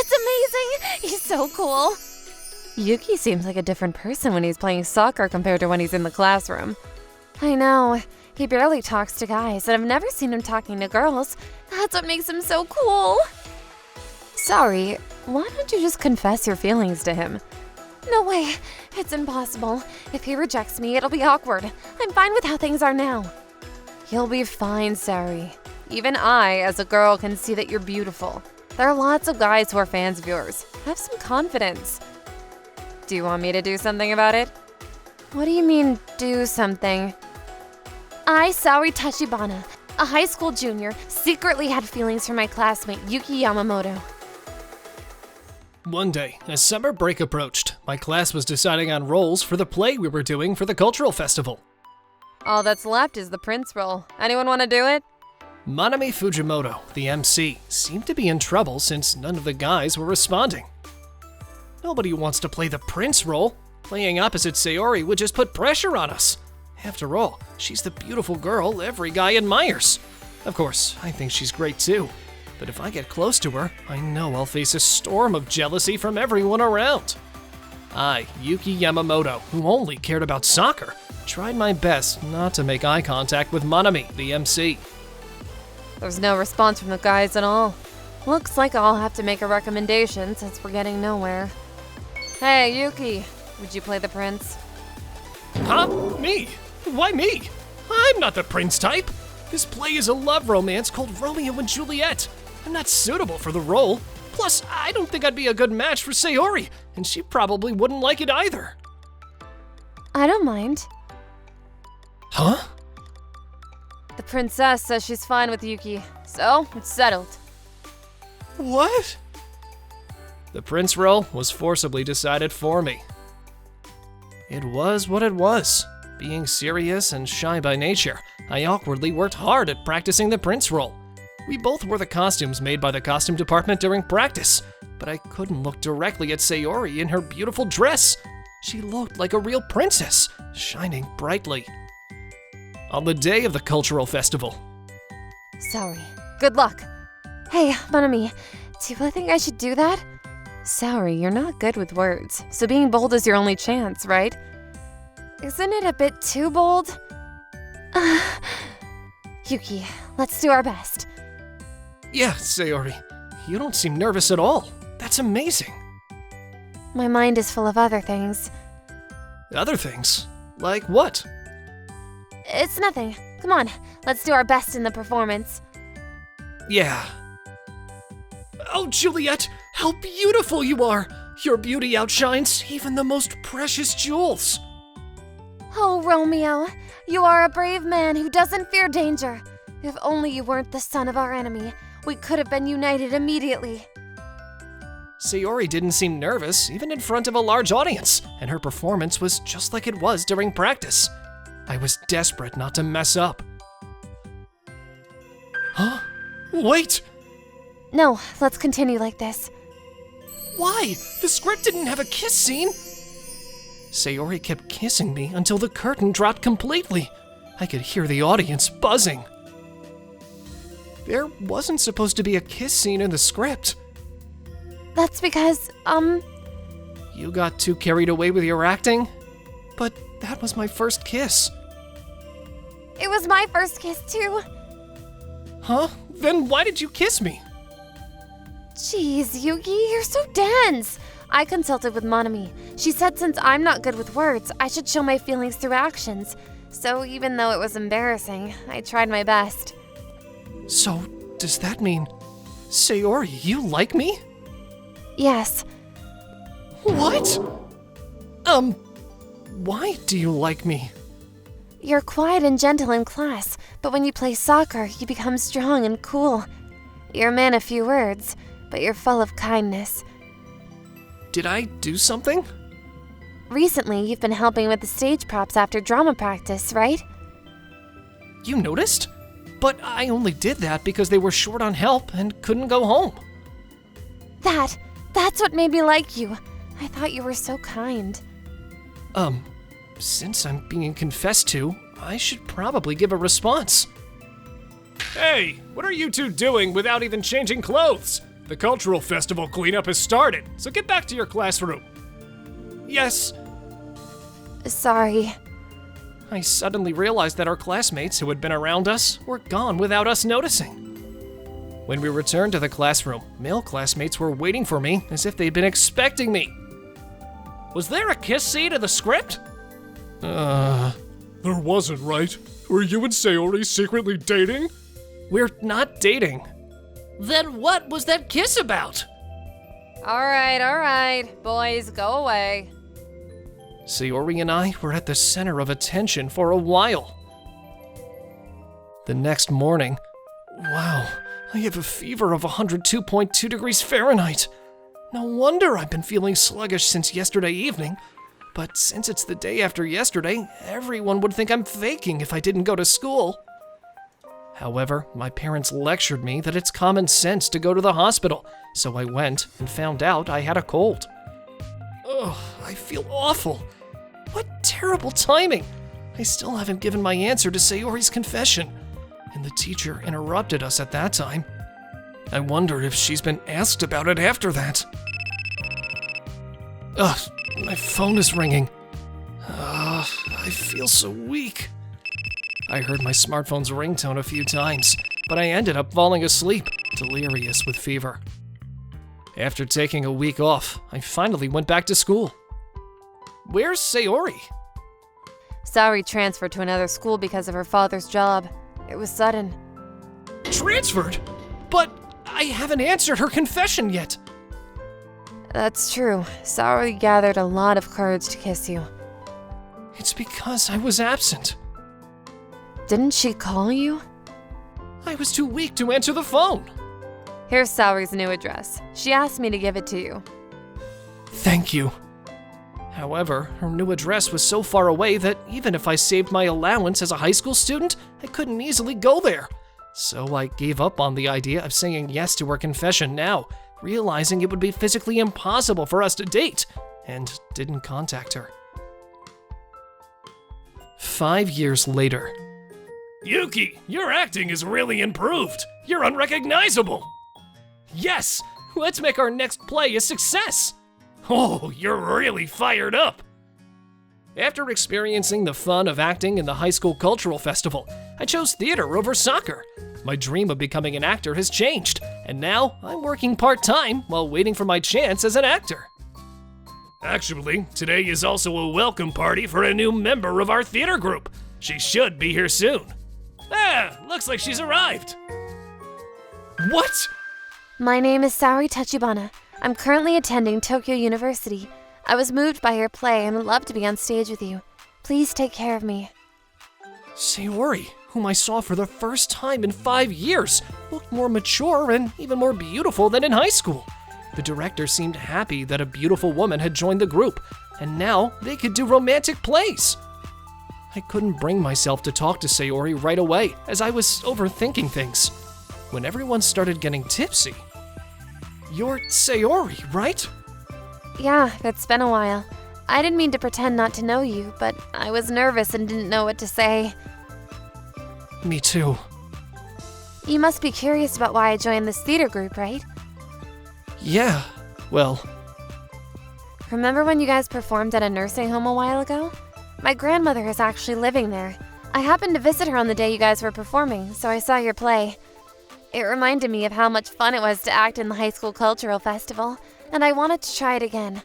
That's amazing! He's so cool. Yuki seems like a different person when he's playing soccer compared to when he's in the classroom. I know. He barely talks to guys, and I've never seen him talking to girls. That's what makes him so cool. Sorry, why don't you just confess your feelings to him? No way. It's impossible. If he rejects me, it'll be awkward. I'm fine with how things are now. You'll be fine, Sari. Even I, as a girl, can see that you're beautiful. There are lots of guys who are fans of yours. Have some confidence. Do you want me to do something about it? What do you mean, do something? I, Sari Tachibana, a high school junior, secretly had feelings for my classmate, Yuki Yamamoto. One day, as summer break approached, my class was deciding on roles for the play we were doing for the cultural festival. All that's left is the prince role. Anyone want to do it? Manami Fujimoto, the MC, seemed to be in trouble since none of the guys were responding. Nobody wants to play the prince role. Playing opposite Sayori would just put pressure on us. After all, she's the beautiful girl every guy admires. Of course, I think she's great too. But if I get close to her, I know I'll face a storm of jealousy from everyone around. I, Yuki Yamamoto, who only cared about soccer, tried my best not to make eye contact with Manami, the MC. There's no response from the guys at all. Looks like I'll have to make a recommendation since we're getting nowhere. Hey, Yuki, would you play the prince? Huh? Me? Why me? I'm not the prince type. This play is a love romance called Romeo and Juliet. I'm not suitable for the role. Plus, I don't think I'd be a good match for Sayori, and she probably wouldn't like it either. I don't mind. Huh? The princess says she's fine with Yuki, so it's settled. What? The prince role was forcibly decided for me. It was what it was. Being serious and shy by nature, I awkwardly worked hard at practicing the prince role. We both wore the costumes made by the costume department during practice, but I couldn't look directly at Sayori in her beautiful dress. She looked like a real princess, shining brightly. On the day of the cultural festival. Sorry. Good luck. Hey, Manami, do you really think I should do that? Sorry, you're not good with words, so being bold is your only chance, right? Isn't it a bit too bold? Yuki, let's do our best. Yeah, Sayori, you don't seem nervous at all. That's amazing. My mind is full of other things. Other things? Like what? It's nothing. Come on, let's do our best in the performance. Yeah. Oh, Juliet, how beautiful you are! Your beauty outshines even the most precious jewels. Oh, Romeo, you are a brave man who doesn't fear danger. If only you weren't the son of our enemy, we could have been united immediately. Sayori didn't seem nervous, even in front of a large audience, and her performance was just like it was during practice. I was desperate not to mess up. Huh? Wait! No, let's continue like this. Why? The script didn't have a kiss scene! Sayori kept kissing me until the curtain dropped completely. I could hear the audience buzzing. There wasn't supposed to be a kiss scene in the script. That's because, You got too carried away with your acting? But that was my first kiss. It was my first kiss too. Huh? Then why did you kiss me? Jeez, Yuki, you're so dense. I consulted with Manami. She said since I'm not good with words, I should show my feelings through actions. So even though it was embarrassing, I tried my best. So, does that mean, Sayori, you like me? Yes. What? Why do you like me? You're quiet and gentle in class, but when you play soccer, you become strong and cool. You're a man of few words, but you're full of kindness. Did I do something? Recently, you've been helping with the stage props after drama practice, right? You noticed? But I only did that because they were short on help and couldn't go home. That's what made me like you. I thought you were so kind. Since I'm being confessed to, I should probably give a response. Hey, what are you two doing without even changing clothes? The cultural festival cleanup has started, so get back to your classroom. Yes. Sorry. I suddenly realized that our classmates who had been around us were gone without us noticing. When we returned to the classroom, male classmates were waiting for me as if they'd been expecting me. Was there a kiss scene in the script? There wasn't, right? Were you and Sayori secretly dating? We're not dating. Then what was that kiss about? All right. Boys, go away. Sayori and I were at the center of attention for a while. The next morning, wow, I have a fever of 102.2 degrees Fahrenheit. No wonder I've been feeling sluggish since yesterday evening. But since it's the day after yesterday, everyone would think I'm faking if I didn't go to school. However, my parents lectured me that it's common sense to go to the hospital, so I went and found out I had a cold. Ugh, I feel awful. What terrible timing! I still haven't given my answer to Sayori's confession, and the teacher interrupted us at that time. I wonder if she's been asked about it after that. Ugh, my phone is ringing. I feel so weak. I heard my smartphone's ringtone a few times, but I ended up falling asleep, delirious with fever. After taking a week off, I finally went back to school. Where's Sayori? Sayori transferred to another school because of her father's job. It was sudden. Transferred? But I haven't answered her confession yet. That's true. Sayori gathered a lot of courage to kiss you. It's because I was absent. Didn't she call you? I was too weak to answer the phone. Here's Sayori's new address. She asked me to give it to you. Thank you. However, her new address was so far away that even if I saved my allowance as a high school student, I couldn't easily go there. So I gave up on the idea of saying yes to her confession now, realizing it would be physically impossible for us to date, and didn't contact her. 5 years later. Yuki, your acting is really improved. You're unrecognizable. Yes, let's make our next play a success. Oh, you're really fired up. After experiencing the fun of acting in the high school cultural festival, I chose theater over soccer. My dream of becoming an actor has changed, and now I'm working part-time while waiting for my chance as an actor. Actually, today is also a welcome party for a new member of our theater group. She should be here soon. Looks like she's arrived. What? My name is Sayori Tachibana. I'm currently attending Tokyo University. I was moved by your play and would love to be on stage with you. Please take care of me. Sayori, whom I saw for the first time in 5 years, looked more mature and even more beautiful than in high school. The director seemed happy that a beautiful woman had joined the group, and now they could do romantic plays. I couldn't bring myself to talk to Sayori right away, as I was overthinking things. When everyone started getting tipsy. You're Sayori, right? Yeah, it's been a while. I didn't mean to pretend not to know you, but I was nervous and didn't know what to say. Me too. You must be curious about why I joined this theater group, right? Yeah, well... Remember when you guys performed at a nursing home a while ago? My grandmother is actually living there. I happened to visit her on the day you guys were performing, so I saw your play. It reminded me of how much fun it was to act in the high school cultural festival, and I wanted to try it again.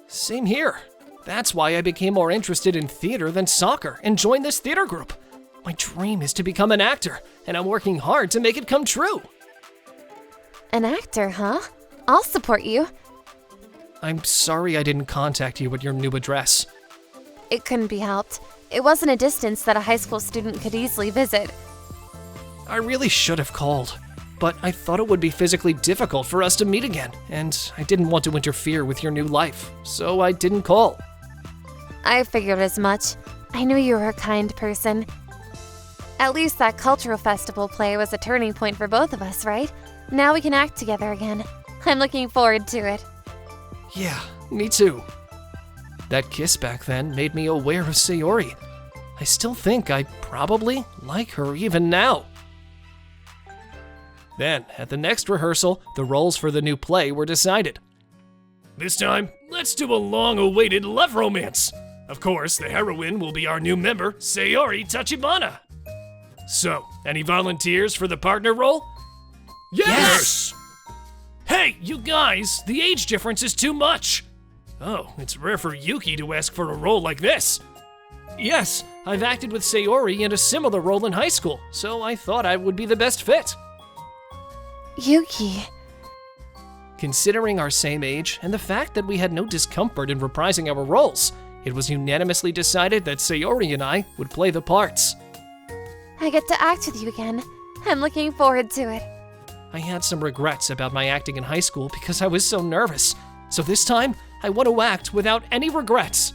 Same here. That's why I became more interested in theater than soccer and joined this theater group. My dream is to become an actor, and I'm working hard to make it come true. An actor, huh? I'll support you. I'm sorry I didn't contact you with your new address. It couldn't be helped. It wasn't a distance that a high school student could easily visit. I really should have called, but I thought it would be physically difficult for us to meet again, and I didn't want to interfere with your new life, so I didn't call. I figured as much. I knew you were a kind person. At least that cultural festival play was a turning point for both of us, right? Now we can act together again. I'm looking forward to it. Yeah, me too. That kiss back then made me aware of Sayori. I still think I probably like her even now. Then, at the next rehearsal, the roles for the new play were decided. This time, let's do a long-awaited love romance. Of course, the heroine will be our new member, Sayori Tachibana. So, any volunteers for the partner role? Yes! Hey, you guys, the age difference is too much. Oh, it's rare for Yuki to ask for a role like this. Yes, I've acted with Sayori in a similar role in high school, so I thought I would be the best fit. Yuki. Considering our same age and the fact that we had no discomfort in reprising our roles, it was unanimously decided that Sayori and I would play the parts. I get to act with you again. I'm looking forward to it. I had some regrets about my acting in high school because I was so nervous, so this time I want to act without any regrets.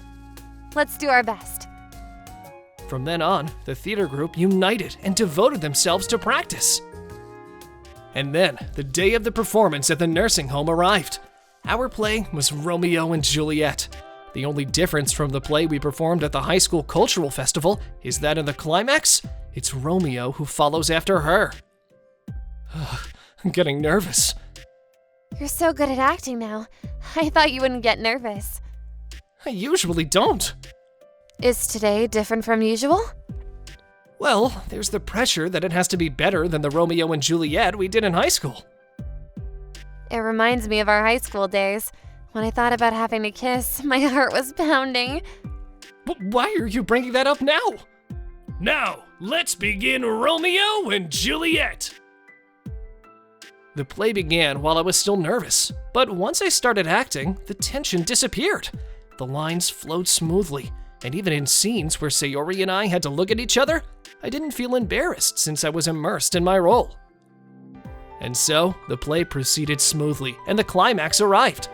Let's do our best. From then on, the theater group united and devoted themselves to practice. And then, the day of the performance at the nursing home arrived. Our play was Romeo and Juliet. The only difference from the play we performed at the high school cultural festival is that in the climax, it's Romeo who follows after her. I'm getting nervous. You're so good at acting now. I thought you wouldn't get nervous. I usually don't. Is today different from usual? Well, there's the pressure that it has to be better than the Romeo and Juliet we did in high school. It reminds me of our high school days. When I thought about having to kiss, my heart was pounding. But why are you bringing that up now? Now, let's begin Romeo and Juliet. The play began while I was still nervous, but once I started acting, the tension disappeared. The lines flowed smoothly, and even in scenes where Sayori and I had to look at each other, I didn't feel embarrassed since I was immersed in my role. And so, the play proceeded smoothly, and the climax arrived.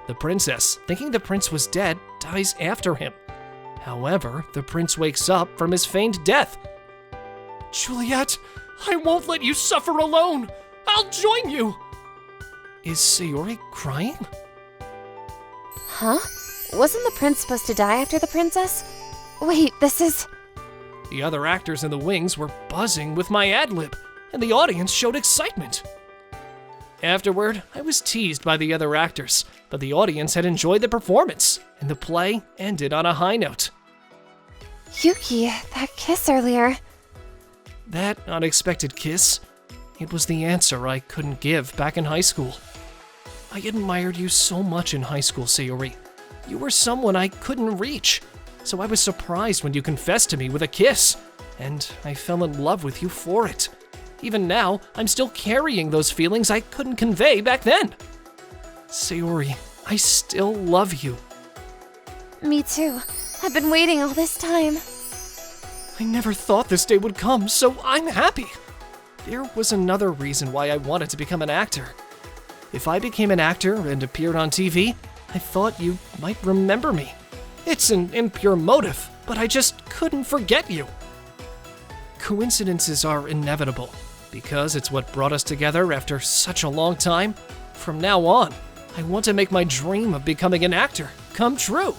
The princess, thinking the prince was dead, dies after him. However, the prince wakes up from his feigned death. Juliet, I won't let you suffer alone! I'll join you! Is Sayori crying? Huh? Wasn't the prince supposed to die after the princess? Wait, this is... The other actors in the wings were buzzing with my ad-lib, and the audience showed excitement. Afterward, I was teased by the other actors, but the audience had enjoyed the performance, and the play ended on a high note. Yuki, that kiss earlier. That unexpected kiss, it was the answer I couldn't give back in high school. I admired you so much in high school, Sayori. You were someone I couldn't reach, so I was surprised when you confessed to me with a kiss, and I fell in love with you for it. Even now, I'm still carrying those feelings I couldn't convey back then. Sayori, I still love you. Me too. I've been waiting all this time. I never thought this day would come, so I'm happy. There was another reason why I wanted to become an actor. If I became an actor and appeared on TV, I thought you might remember me. It's an impure motive, but I just couldn't forget you. Coincidences are inevitable, because it's what brought us together after such a long time. From now on, I want to make my dream of becoming an actor come true.